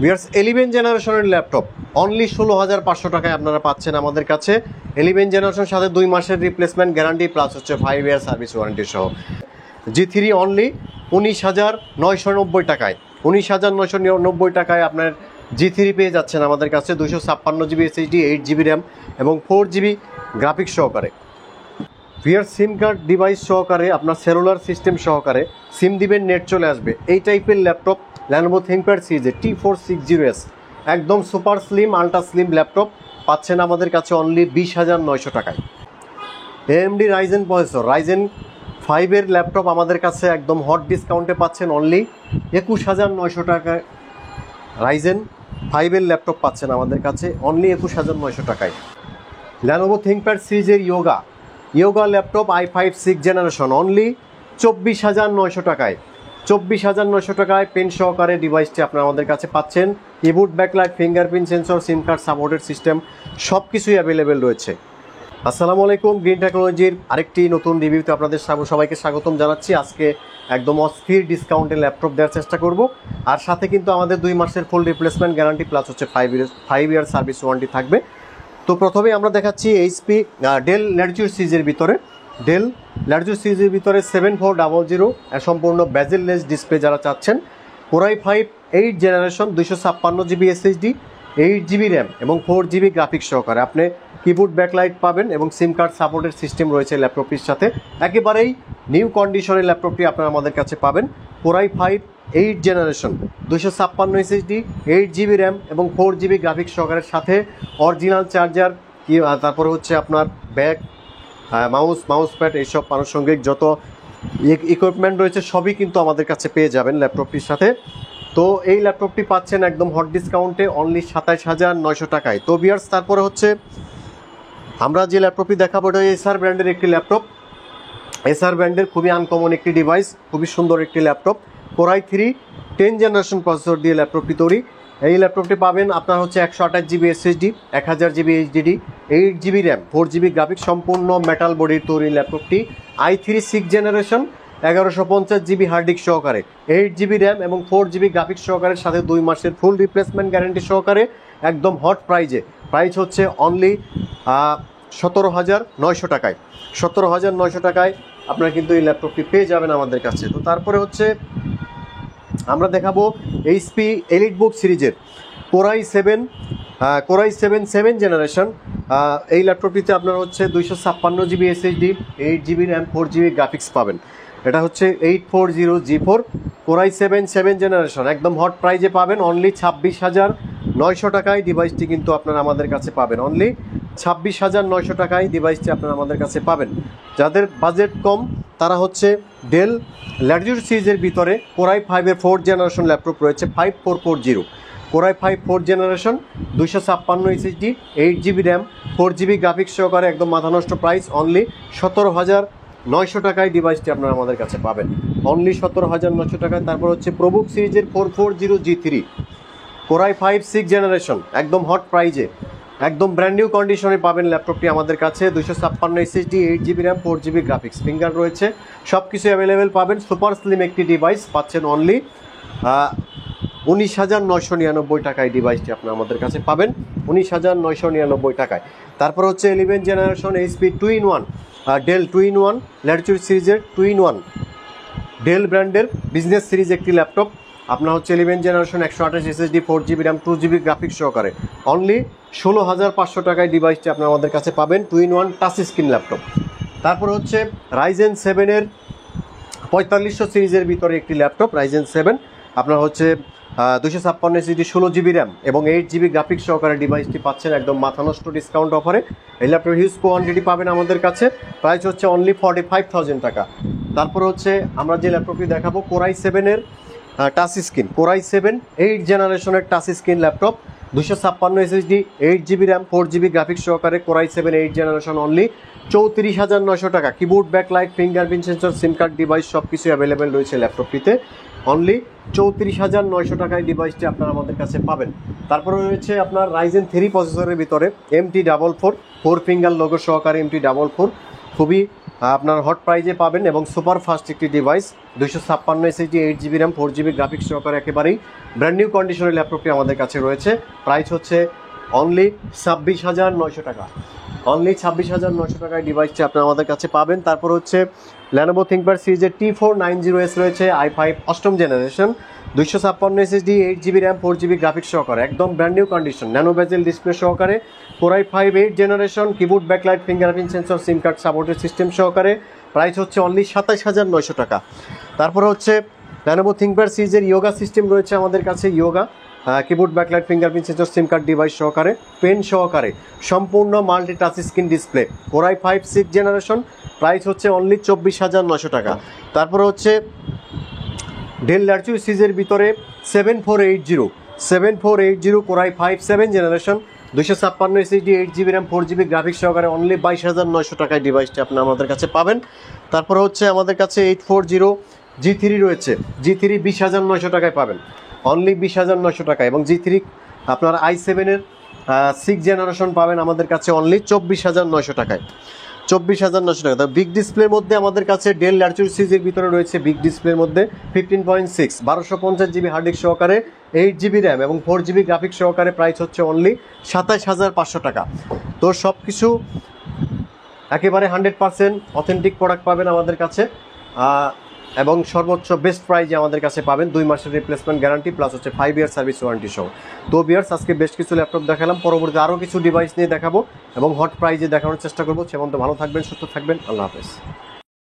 Viewers 11 জেনারেশনের laptop only 16,500 টাকায় আপনারা পাচ্ছেন আমাদের কাছে। 11 জেনারেশন সাথে 2 মাসের রিপ্লেসমেন্ট গ্যারান্টি প্লাস হচ্ছে 5 ইয়ার সার্ভিস ওয়ারেন্টি সহ। G3 অনলি 19,990 টাকায়, 19,990 টাকায় আপনার G3 পেয়ে যাচ্ছেন আমাদের কাছে। 256 জিবি SSD, 8 জিবি র্যাম এবং 4 জিবি গ্রাফিক্স সহকারে। ভিউয়ার্স সিম কার্ড ডিভাইস সহকারে, আপনার সেলুলার সিস্টেম সহকারে সিম দিবেন, নেট চলে আসবে, এই টাইপের ল্যাপটপ Lenovo ThinkPad সিরিজের T460S একদম super slim ultra slim laptop পাচ্ছেন আমাদের কাছে অনলি 20,900 টাকায়। AMD Ryzen প্রসেসর Ryzen 5 এর ল্যাপটপ আমাদের কাছে একদম হট ডিসকাউন্টে পাচ্ছেন অনলি 21,900 টাকায়। Ryzen 5 এর ল্যাপটপ পাচ্ছেন আমাদের কাছে অনলি 21,900 টাকায়। Lenovo ThinkPad সিরিজের yoga laptop i5 6 generation only 24,900 টাকায়। 24,900 টাকায় পেন সহকারে ডিভাইসটি আপনারা আমাদের কাছে পাচ্ছেন। কিবোর্ড, ব্যাকলাইট, ফিঙ্গারপ্রিন্ট সেন্সর, সিম কার্ড সাপোর্টেড সিস্টেম সব কিছুই অ্যাভেলেবেল রয়েছে। আসসালামু আলাইকুম, গ্রিন টেকনোলজির আরেকটি নতুন রিভিউতে আপনাদের সবাইকে স্বাগতম জানাচ্ছি। আজকে একদম অস্থির ডিসকাউন্টে ল্যাপটপ দেওয়ার চেষ্টা করব, আর সাথে কিন্তু আমাদের 2 মাসের ফুল রিপ্লেসমেন্ট গ্যারান্টি প্লাস হচ্ছে 5 ইয়ার সার্ভিস ওয়ারেন্টি থাকবে। তো প্রথমেই আমরা দেখাচ্ছি এইচপি ডেল ল্যাটিটিউড সিরিজের ভিতরে, ডেল ল্যাটিটিউড সিরিজের ভিতরে 7400 সম্পূর্ণ বেজেললেস ডিসপ্লে যারা চাচ্ছেন, Core i5 8 generation 256 GB SSD, 8 GB RAM এবং 4 জিবি গ্রাফিক্স সহকারে আপনি কিবোর্ড, ব্যাকলাইট পাবেন এবং সিম কার্ড সাপোর্টের সিস্টেম রয়েছে ল্যাপটপটির সাথে। একেবারেই নিউ কন্ডিশনের ল্যাপটপটি আপনারা আমাদের কাছে পাবেন। Core i5 8 generation 256 SSD, 8 GB RAM এবং 4 জিবি গ্রাফিক্স সহকারের সাথে অরিজিনাল চার্জার, তারপরে হচ্ছে আপনার ব্যাগ, মাউস প্যাড, এইসব আনুষঙ্গিক যত ইকুইপমেন্ট রয়েছে সবই কিন্তু আমাদের কাছে পেয়ে যাবেন ল্যাপটপটির সাথে। তো এই ল্যাপটপটি পাচ্ছেন একদম হট ডিসকাউন্টে অনলি 27,900 টাকায়। তো ভিউয়ার্স তারপরে হচ্ছে আমরা যে ল্যাপটপটি দেখাবো এটা এসআর ব্র্যান্ডের একটি ল্যাপটপ। এসআর ব্র্যান্ডের খুবই আনকমন একটি ডিভাইস, খুবই সুন্দর একটি laptop. Core i3 10 generation processor দিয়ে ল্যাপটপটি তৈরি। এই ল্যাপটপটি পাবেন আপনার হচ্ছে 128 GB SSD, 1000 GB HDD, 8 GB RAM, 4 GB graphics, সম্পূর্ণ মেটাল বডির তৈরি ল্যাপটপটি। i3 6 generation 1150 GB hard disk সহকারে, 8 জিবি র্যাম এবং 4 জিবি গ্রাফিক্স সহকারে সাথে 2 মাসের ফুল রিপ্লেসমেন্ট গ্যারান্টি সহকারে একদম হট প্রাইস হচ্ছে অনলি 17,900 টাকায়। 17,900 টাকায় আপনারা কিন্তু এই ল্যাপটপটি পেয়ে যাবেন আমাদের কাছে। তো তারপরে হচ্ছে আমরা দেখাবো এইচপি এলিটবুক সিরিজের Core i7 7 জেনারেশন। এই ল্যাপটপটিতে আপনার হচ্ছে 256 GB SSD, 8 GB RAM, 4 GB graphics পাবেন। এটা হচ্ছে 840G4 Core i7 7 জেনারেশন একদম হট প্রাইজে পাবেন অনলি 26,900 টাকায়। ডিভাইসটি কিন্তু আপনারা আমাদের কাছে পাবেন অনলি 26,900 টাকায় ডিভাইসটি আপনারা আমাদের কাছে পাবেন। যাদের বাজেট কম তারা হচ্ছে ডেল ল্যাটিটিউড সিরিজের ভিতরে Core i5 এর 4 জেনারেশন ল্যাপটপ রয়েছে 5440। Core i5 4 generation 256 SSD, 8 GB RAM, 4 GB graphics সহকারে একদম মাথা নষ্ট প্রাইস অনলি 17,900 টাকায় ডিভাইসটি আপনারা আমাদের কাছে পাবেন অনলি 17,900 টাকায়। তারপর হচ্ছে প্রবুক সিরিজের 440G3 Core i5 6 জেনারেশন একদম হট প্রাইজে একদম ব্র্যান্ড নিউ কন্ডিশনে পাবেন ল্যাপটপটি আমাদের কাছে। 256 SSD, 8 GB RAM, 4 GB graphics, finger রয়েছে, সব কিছু অ্যাভেলেবেল পাবেন। সুপার স্লিম একটি ডিভাইস পাচ্ছেন অনলি 19,999 টাকায় ডিভাইসটি আপনারা আমাদের কাছে পাবেন 19,999 টাকায়। তারপর হচ্ছে 11 generation HP 2-in-1 del 2-in-1 Latitude সিরিজের 2-in-1 ডেল ব্র্যান্ডের বিজনেস সিরিজ একটি ল্যাপটপ আপনার হচ্ছে 11 generation 128 SSD, 4 GB RAM, 2 GB graphics সহকারে অনলি 16,500 টাকায় ডিভাইসটি আপনারা আমাদের কাছে পাবেন 2-in-1 টাচ স্ক্রিন ল্যাপটপ। তারপর হচ্ছে Ryzen 7 এর 4500 সিরিজের ভিতরে একটি ল্যাপটপ Ryzen 7 আপনার হচ্ছে 256 SSD, 16 জিবি র্যাম এবং 8 জিবি গ্রাফিক্স সহকারে ডিভাইসটি পাচ্ছেন একদম মাথা নষ্ট ডিসকাউন্ট অফারে। এই ল্যাপটপের হিউজ কোয়ান্টিটি পাবেন আমাদের কাছে, প্রাইস হচ্ছে অনলি 45,000 টাকা। তারপর হচ্ছে আমরা যে ল্যাপটপটি দেখাবো Core i7 এর টাচ স্ক্রিন, Core i7 8 জেনারেশনের touch screen laptop 256 SSD, 8 GB RAM, 4 GB graphics সহকারে Core i7 8 জেনারেশন অনলি 34,900 টাকা। কিবোর্ড, ব্যাকলাইট, ফিঙ্গারপ্রিন্ট সেন্সর, সিম কার্ড ডিভাইস সব কিছু অ্যাভেলেবেল রয়েছে ল্যাপটপটিতে অনলি 34,900 টাকায় ডিভাইসটি আপনারা আমাদের কাছে পাবেন। তারপরে রয়েছে আপনার Ryzen 3 প্রসেসরের ভিতরে MT44 4 ফিঙ্গার লোগো সহকারে MT44 খুবই আপনার হট প্রাইজে পাবেন এবং সুপার ফাস্ট একটি device 256 SSD 8GB RAM 4GB graphics সহকারে একেবারেই ব্র্যান্ড নিউ কন্ডিশনের ল্যাপটপটি আমাদের কাছে রয়েছে। প্রাইস হচ্ছে অনলি 26,900 টাকা। অনলি 26,900 টাকায় ডিভাইসটি আপনি আমাদের কাছে পাবেন। তারপর হচ্ছে Lenovo ThinkPad সিরিজের T490S রয়েছে i5 অষ্টম generation 256 SSD 8GB RAM 4GB graphics সহকারে একদম ব্র্যান্ড নিউ কন্ডিশন ন্যানো বেজেল ডিসপ্লে সহকারে Core i5 8 generation keyboard backlight fingerprint sensor সিম কার্ড সাপোর্টেড সিস্টেম সহকারে প্রাইস হচ্ছে অনলি 27,900 টাকা। তারপর হচ্ছে Lenovo ThinkPad সিরিজের ইয়োগা সিস্টেম রয়েছে আমাদের কাছে yoga keyboard backlight fingerprint sensor সিম কার্ড ডিভাইস সহকারে পেন সহকারে সম্পূর্ণ multi touch screen display Core i5 6 generation price হচ্ছে অনলি 24,900 টাকা। তারপর হচ্ছে ডেল ল্যাটিটিউড সিরিজের ভিতরে 7480 Core i5 7 generation 256 SSD 8GB RAM 4GB graphics সহকারে অনলি 22,900 টাকায় ডিভাইসটি আপনি আমাদের কাছে পাবেন। তারপর হচ্ছে আমাদের কাছে 840 G3 রয়েছে G3 20,900 টাকায় পাবেন অনলি 20,900 টাকা এবং G3 আপনার i7 এর 6 জেনারেশন পাবেন আমাদের কাছে অনলি 24,900 টাকায় 24,900 টাকা। বিগ ডিসপ্লের মধ্যে আমাদের কাছে ডেল ল্যাটিটিউড সিরিজের ভিতরে রয়েছে বিগ ডিসপ্লের মধ্যে 15.6 1250GB হার্ড ডিস্ক সহকারে 8GB র্যাম এবং 4GB গ্রাফিক্স সহকারে প্রাইস হচ্ছে অনলি 27,500 টাকা। তো সব কিছু একেবারে 100% অথেন্টিক প্রোডাক্ট পাবেন আমাদের কাছে এবং সর্বোচ্চ বেস্ট প্রাইজে আমাদের কাছে পাবেন 2 মাসের রিপ্লেসমেন্ট গ্যারান্টি প্লাস হচ্ছে 5 ইয়ার সার্ভিস ওয়ারেন্টি সহ। তো ভিউয়ার্স আজকে বেশ কিছু ল্যাপটপ দেখালাম, পরবর্তীতে আরও কিছু ডিভাইস নিয়ে দেখাবো এবং হট প্রাইজে দেখানোর চেষ্টা করবো। সে পর্যন্ত ভালো থাকবেন, সুস্থ থাকবেন, আল্লাহ হাফেজ।